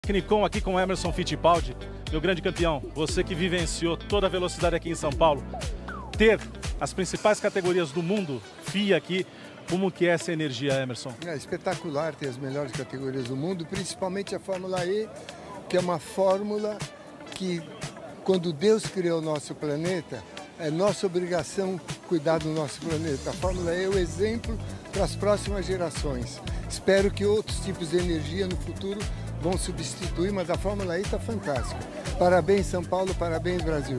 Tecnicom aqui com Emerson Fittipaldi, meu grande campeão, você que vivenciou toda a velocidade aqui em São Paulo, ter as principais categorias do mundo, FIA aqui, como que é essa energia, Emerson? É espetacular ter as melhores categorias do mundo, principalmente a Fórmula E, que é uma fórmula que, quando Deus criou o nosso planeta, é nossa obrigação cuidar do nosso planeta. A Fórmula E é o exemplo para as próximas gerações. Espero que outros tipos de energia no futuro vão substituir, mas a Fórmula E está fantástica. Parabéns, São Paulo, parabéns, Brasil.